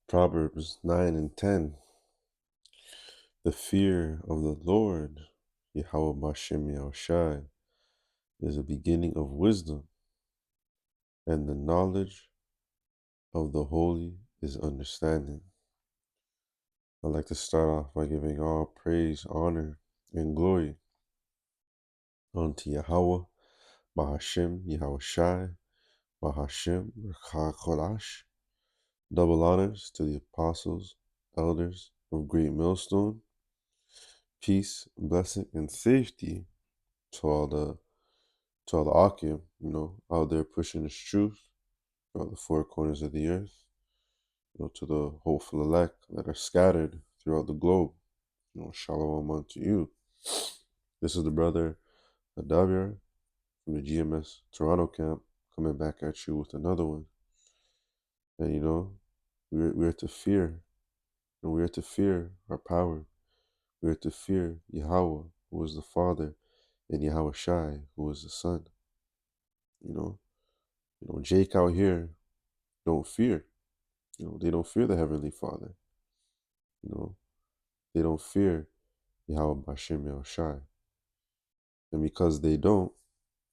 Proverbs 9 and 10. The fear of the Lord, Yahweh Bashem Yahushai, is the beginning of wisdom, and the knowledge of the holy is understanding. I'd like to start off by giving all praise, honor, and glory unto Yahweh, Bahashem, Yahushai, Bahashem, Kodash. Double honors to the apostles, elders of Great Millstone. Peace, blessing, and safety to all the Akim, out there pushing this truth throughout the four corners of the earth, to the hopeful elect that are scattered throughout the globe. Shalom unto you. This is the brother Adavier from the GMS Toronto camp coming back at you with another one. And we're to fear. We are to fear our power. We are to fear Yahweh, who is the Father, and Yahweh Shai, who is the Son. Jake out here don't fear. They don't fear the Heavenly Father. They don't fear Yahweh Bashem Yahushai. And because they don't,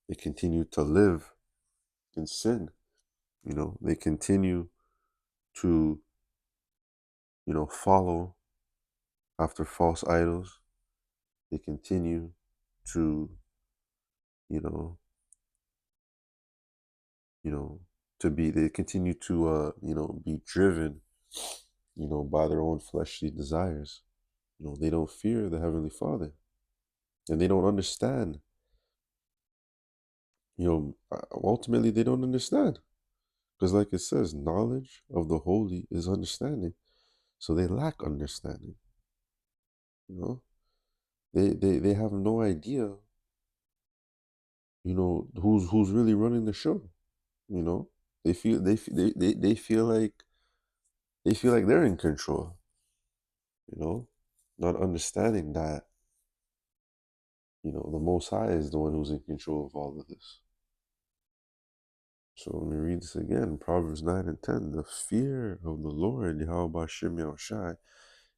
they continue to live in sin. They continue to, follow after false idols. They continue to, they continue to, be driven, by their own fleshly desires. They don't fear the Heavenly Father, and they don't understand. Ultimately, they don't understand, because like it says, knowledge of the holy is understanding. So they lack understanding. They have no idea, who's really running the show. They feel like they're in control. Not understanding that, the Most High is the one who's in control of all of this. So let me read this again. Proverbs 9 and 10. The fear of the Lord, Yahweh Bashem Yahushai,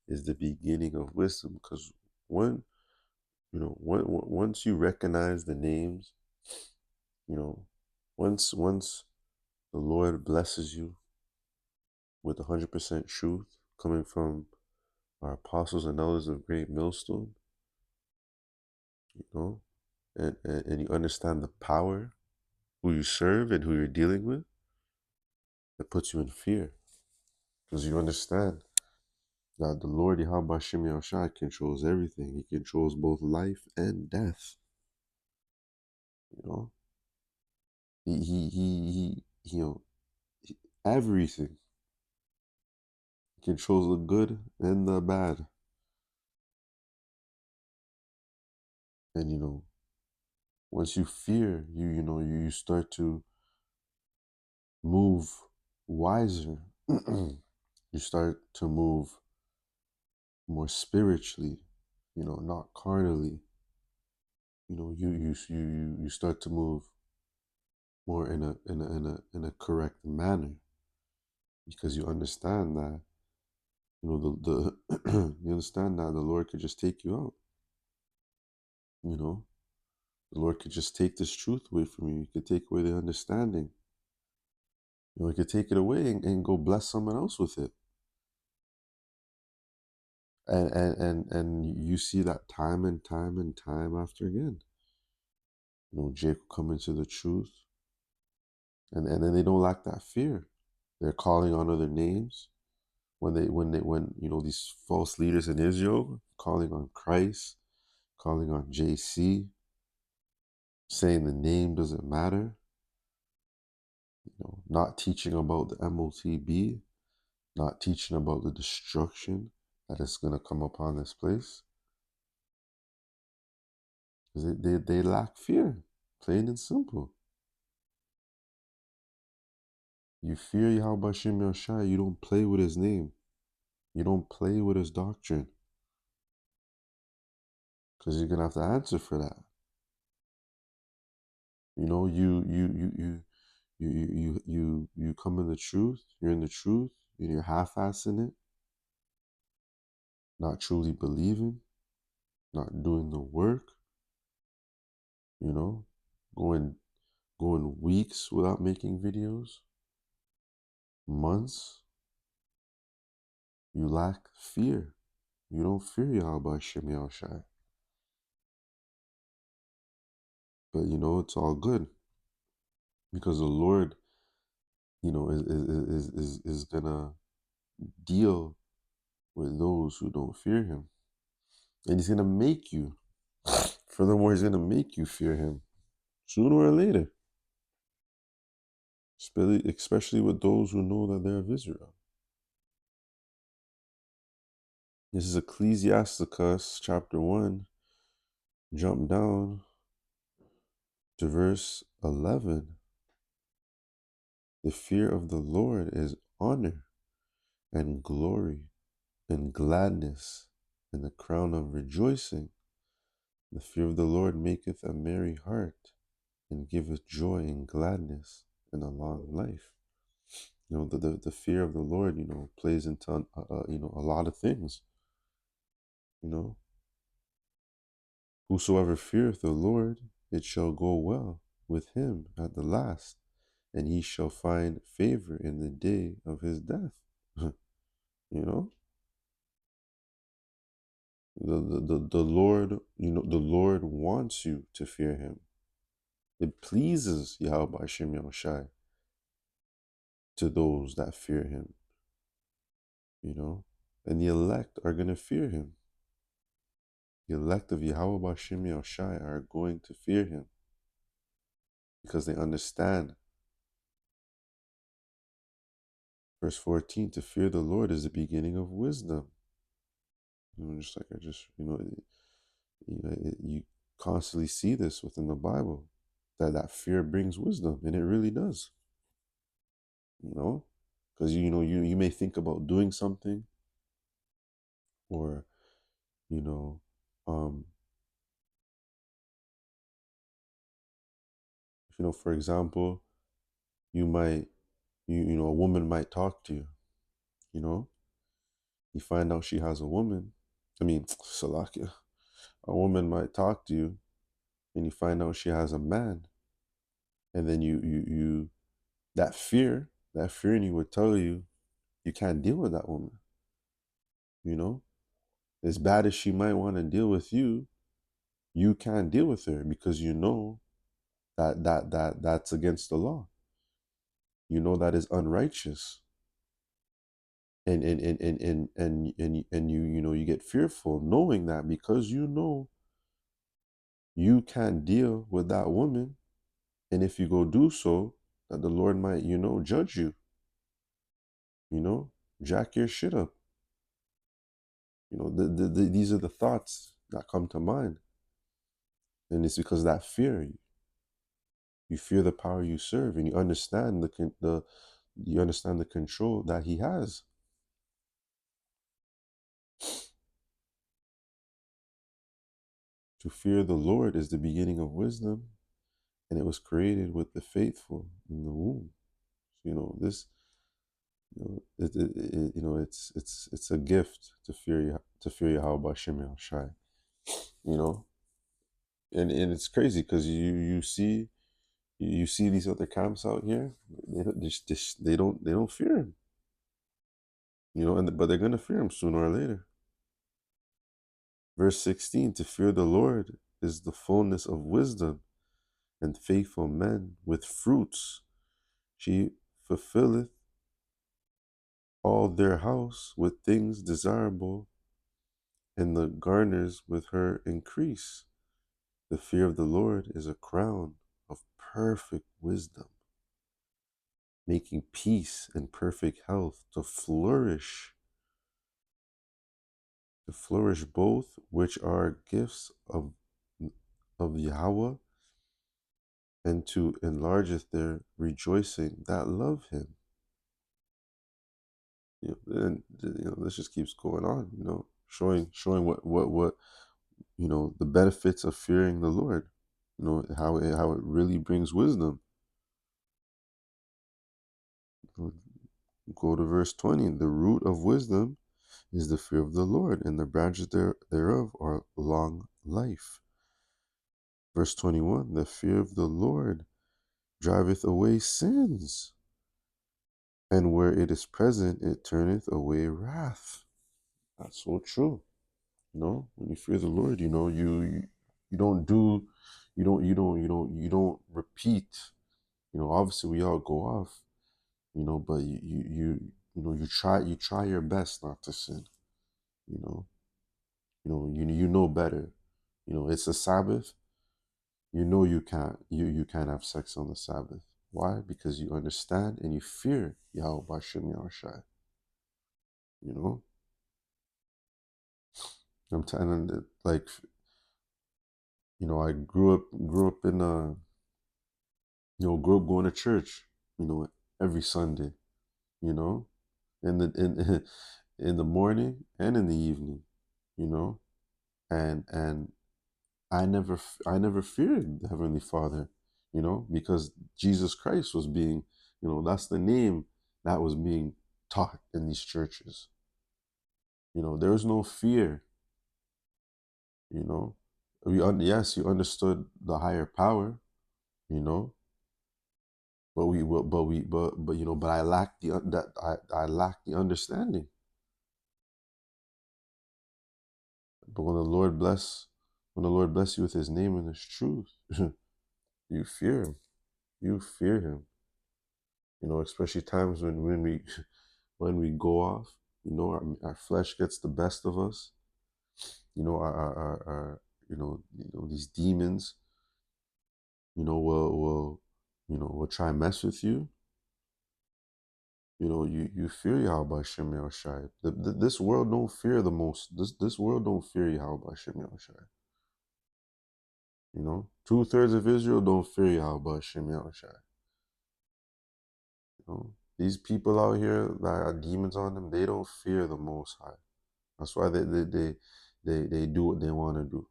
is the beginning of wisdom. Because once you recognize the names, once the Lord blesses you with 100% truth coming from our apostles and elders of Great Millstone, and you understand the power, who you serve and who you're dealing with, it puts you in fear. Because you understand that the Lord Yahweh Bashem Yahushai controls everything. He controls both life and death. He everything. He controls the good and the bad. And once you fear, you start to move wiser. You start to move more spiritually, not carnally. You start to move more in a correct manner, because you understand that the you understand that the Lord could just take you out. The Lord could just take this truth away from you. He could take away the understanding. He could take it away and go bless someone else with it. And you see that time and time after again. Jacob come into the truth, and then they don't lack that fear. They're calling on other names. When these false leaders in Israel calling on Christ, calling on JC, saying the name doesn't matter, not teaching about the MOTB, not teaching about the destruction that is going to come upon this place. They lack fear, plain and simple. You fear Yahweh Bashem Yahushai, you don't play with his name. You don't play with his doctrine. Because you're going to have to answer for that. You come in the truth, you're in the truth, and you're half-assing it, not truly believing, not doing the work, you know, going weeks without making videos, months, you lack fear. You don't fear Yahweh Shem Yahushai. But you know, it's all good because the Lord, you know, is gonna deal with those who don't fear him. And he's gonna make you. Furthermore, he's gonna make you fear him sooner or later. Especially with those who know that they're of Israel. This is Ecclesiasticus chapter 1. Jump down to verse 11. The fear of the Lord is honor and glory and gladness and the crown of rejoicing. The fear of the Lord maketh a merry heart and giveth joy and gladness and a long life. You know, the fear of the Lord, you know, plays into, you know, a lot of things. You know, whosoever feareth the Lord, it shall go well with him at the last, and he shall find favor in the day of his death. You know, the Lord, you know, the Lord wants you to fear him. It pleases Yahweh Shem Yahushai to those that fear him, you know, and the elect are going to fear him. The elect of Yahweh Shem Yahushai are going to fear him because they understand. Verse 14, to fear the Lord is the beginning of wisdom. You know, just like I just, you constantly see this within the Bible, that fear brings wisdom, and it really does. You know, because you may think about doing something, or you know, for example, you might, a woman might talk to you, you know, you find out she has a woman. I mean, Salakia, a woman might talk to you, and you find out she has a man, and then you that fear in you would tell you you can't deal with that woman. You know, as bad as she might want to deal with you, you can't deal with her because you know that's against the law. You know that is unrighteous. And you get fearful knowing that, because you know you can't deal with that woman, and if you go do so, that the Lord might judge you, jack your shit up. These are the thoughts that come to mind, and it's because of that fear. You fear the power you serve, and you understand the control that he has. To fear the Lord is the beginning of wisdom, and it was created with the faithful in the womb. This, it's a gift to fear Yahweh Shem Yahushai. And it's crazy because you see these other camps out here. They don't fear him. But they're gonna fear him sooner or later. Verse 16: to fear the Lord is the fullness of wisdom, and faithful men with fruits. She fulfilleth all their house with things desirable, and the garners with her increase. The fear of the Lord is a crown of perfect wisdom, making peace and perfect health to flourish both, which are gifts of Yahweh, and to enlargeth their rejoicing that love him. And this just keeps going on, showing what the benefits of fearing the Lord, how it really brings wisdom. Go to verse 20. The root of wisdom is the fear of the Lord, and the branches thereof are long life. Verse 21. The fear of the Lord driveth away sins, and where it is present, it turneth away wrath. That's so true. You know, when you fear the Lord, you know, you don't do, you don't repeat. You know, obviously we all go off, you know, but you try your best not to sin. You know, you know better. You know, it's a Sabbath. You know you can't have sex on the Sabbath. Why? Because you understand and you fear Yahweh Bashem Yahushai. You know, I'm telling you, like, you know, I grew up in grew up going to church, you know, every Sunday, you know, in the morning and in the evening, you know, and I never feared the Heavenly Father, you know, because Jesus Christ was being, you know, that's the name that was being taught in these churches. You know, there was no fear, you know. Yes, you understood the higher power, you know, but you know, but I lacked I lacked the understanding. But when the Lord bless you with His name and His truth, you fear Him. You fear Him. You know, especially times when we when we go off. You know, our flesh gets the best of us. You know, our these demons. You know, will try and mess with you. You know, you fear Yahweh Shem Yahushai. This world don't fear the most. This world don't fear Yahweh Shem Yahushai. You know, 2/3 of Israel don't fear Yahweh Shem Yahushai. You know, these people out here that got demons on them, they don't fear the Most High. That's why they do what they want to do.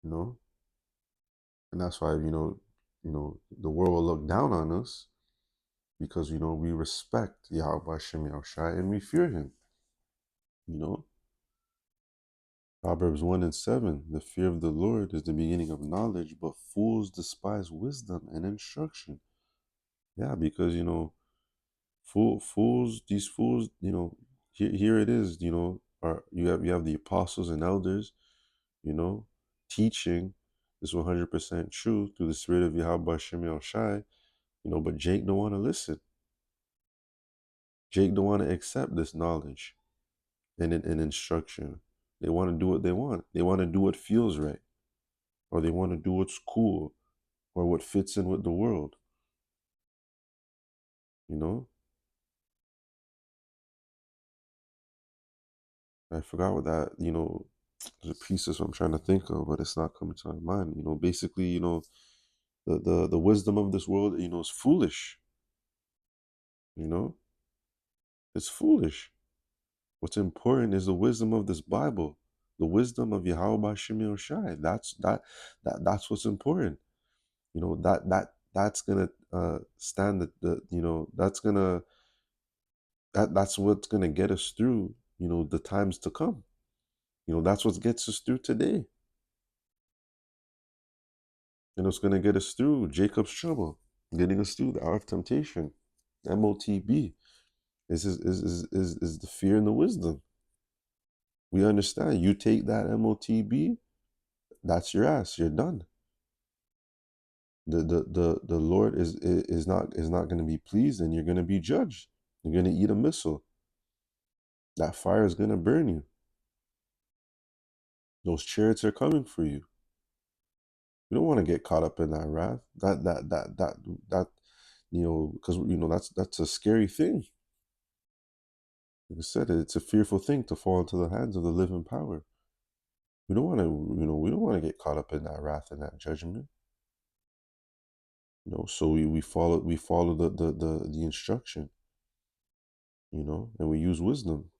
You know, and that's why the world will look down on us because we respect Yahweh Shem Yahushai and we fear Him. You know, Proverbs 1:7, the fear of the Lord is the beginning of knowledge, but fools despise wisdom and instruction. Yeah, because these fools, here it is, you have the apostles and elders, you know, teaching this 100% truth through the spirit of Yahweh Shem Shai, but Jake don't want to listen. Jake don't want to accept this knowledge and instruction. They want to do what they want. They want to do what feels right, or they want to do what's cool, or what fits in with the world, you know? I forgot what that, there's a piece of what I'm trying to think of, but it's not coming to my mind. Basically, the wisdom of this world, is foolish. You know, it's foolish. What's important is the wisdom of this Bible, the wisdom of Yahweh Shemi Shai. That's what's important. That's gonna stand that's what's gonna get us through. The times to come. That's what gets us through today. It's gonna get us through Jacob's trouble, getting us through the hour of temptation. MOTB is the fear and the wisdom. We understand. You take that MOTB, that's your ass. You're done. The Lord is not going to be pleased, and you're going to be judged. You're going to eat a missile. That fire is going to burn you. Those chariots are coming for you. You don't want to get caught up in that wrath. That because that's a scary thing. Like I said, it's a fearful thing to fall into the hands of the living power. We don't want to, we don't want to get caught up in that wrath and that judgment. So we follow the instruction, and we use wisdom.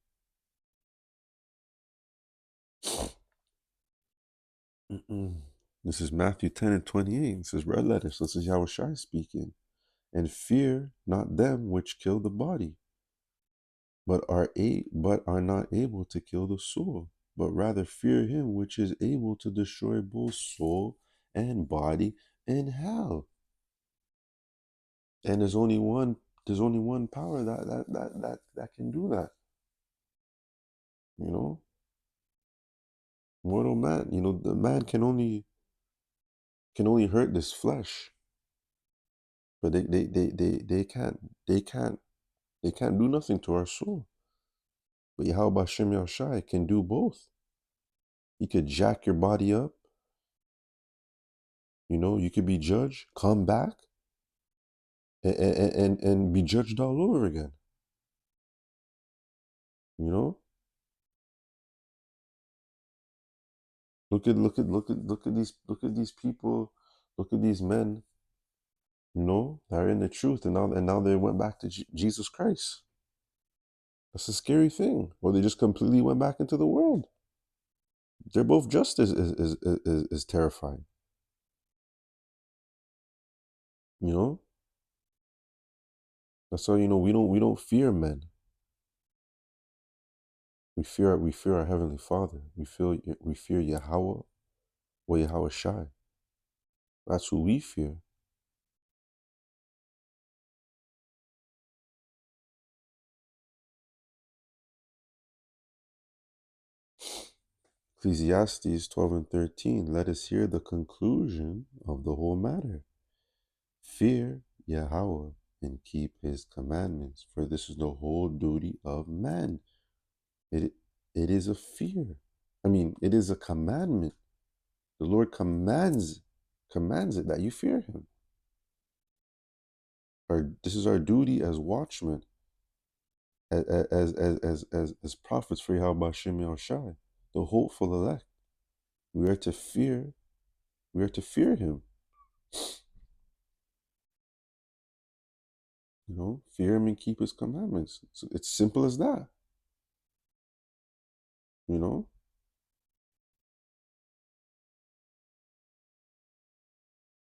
This is Matthew 10:28. This is red letters. This is Yahweh Shai speaking. and fear not them which kill the body, but are not able to kill the soul, but rather fear him which is able to destroy both soul and body in hell. And there's only one power that can do that. You know, mortal man. You know, the man can only hurt this flesh, but they can't do nothing to our soul. But Yahweh Hashem Yahushai can do both. He could jack your body up. You know, you could be judged, come back, and be judged all over again. You know, look at these people, look at these men. You know, that are in the truth, and now they went back to Jesus Christ. That's a scary thing. Or they just completely went back into the world. They're both just as terrifying. You know, that's why, you know, we don't fear men. We fear our Heavenly Father. We fear Yahweh or Yahweh Shai. That's who we fear. Ecclesiastes 12 and 13. Let us hear the conclusion of the whole matter. Fear Yahweh and keep his commandments, for this is the whole duty of man. It is a fear. I mean, it is a commandment. The Lord commands it that you fear him. This is our duty as watchmen, as prophets for Yahweh Shem Yahushai, the hopeful elect. We are to fear him. You know, fear him and keep his commandments. It's simple as that. You know?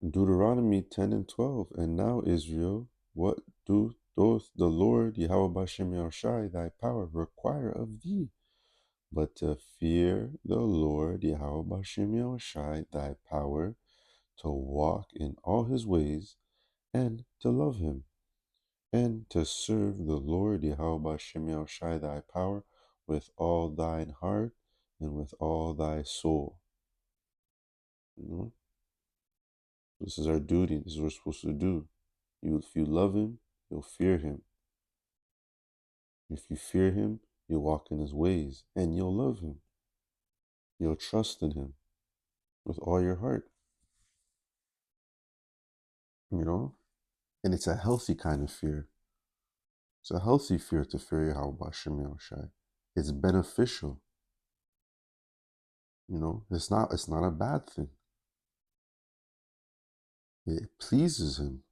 Deuteronomy 10 and 12. And now, Israel, what doth the Lord Yahweh Bashem Yahushai thy power require of thee? But to fear the Lord Yahweh Bashem Yahushai thy power, to walk in all his ways, and to love him, and to serve the Lord Yahweh Bashem Yahushai thy power with all thine heart and with all thy soul. You know? This is our duty. This is what we're supposed to do. If you love him, you'll fear him. If you fear him, you'll walk in his ways and you'll love him. You'll trust in him with all your heart. You know? And it's a healthy kind of fear. It's a healthy fear to fear Yahweh Hashem Yahushai. It's beneficial. You know, it's not a bad thing. It pleases him.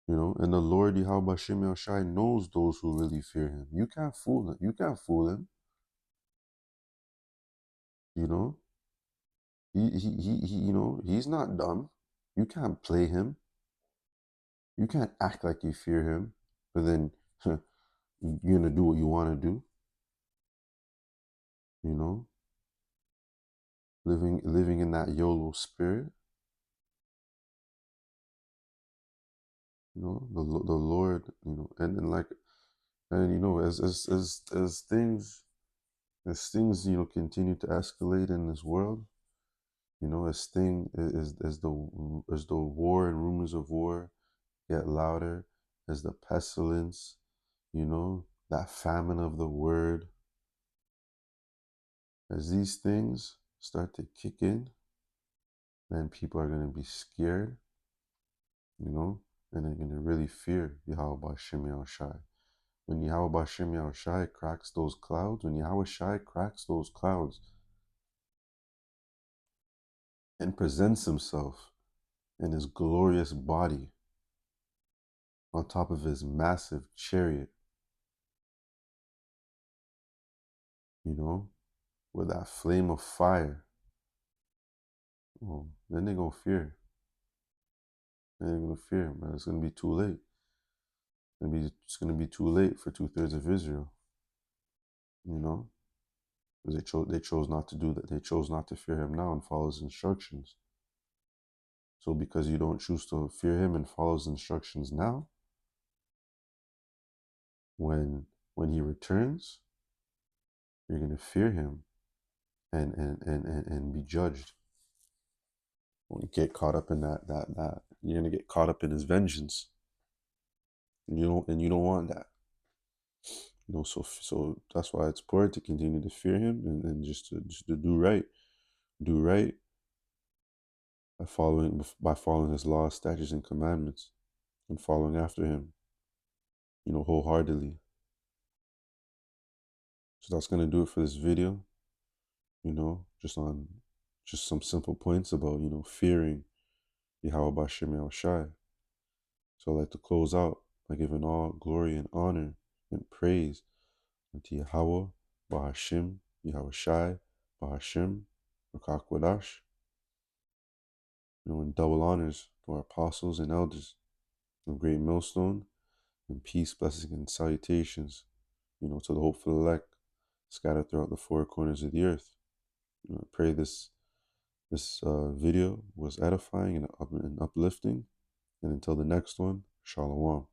You know, and the Lord Yahweh Hashem Yahushai knows those who really fear him. You can't fool him. You can't fool him. You know, he you know, he's not dumb. You can't play him. You can't act like you fear him, but then you're gonna do what you want to do. You know, living in that YOLO spirit. You know, the Lord. You know, and like, and you know, as things, you know, continue to escalate in this world. You know, as the war and rumors of war get louder, as the pestilence, you know, that famine of the word, as these things start to kick in, then people are going to be scared, you know, and they're going to really fear Yahweh Shem Yahushai. When Yahweh Shem Yahushai cracks those clouds, when Yahweh Shai cracks those clouds and presents himself in his glorious body on top of his massive chariot, you know, with that flame of fire, well, then they're going to fear. They ain't gonna fear him, man. It's gonna be too late. It's gonna be too late for 2/3 of Israel. You know, because they chose not to do that. They chose not to fear him now and follow his instructions. So because you don't choose to fear him and follow his instructions now, when he returns, you're gonna fear him and be judged. When you get caught up in that you're gonna get caught up in his vengeance. And you don't want that. You know, so that's why it's important to continue to fear him and just to do right. Do right by following his laws, statutes, and commandments and following after him, you know, wholeheartedly. So that's gonna do it for this video, you know, just some simple points about, you know, fearing Yahweh Bashim Yahushai. So I'd like to close out by giving all glory and honor and praise unto Yahweh Bahashim Yahushai Bahashim Rakakwadash, you know, and double honors to our apostles and elders of Great Millstone, and peace, blessings, and salutations, you know, to the hopeful elect scattered throughout the four corners of the earth. You know, I pray this video was edifying and uplifting. And until the next one, Shalom.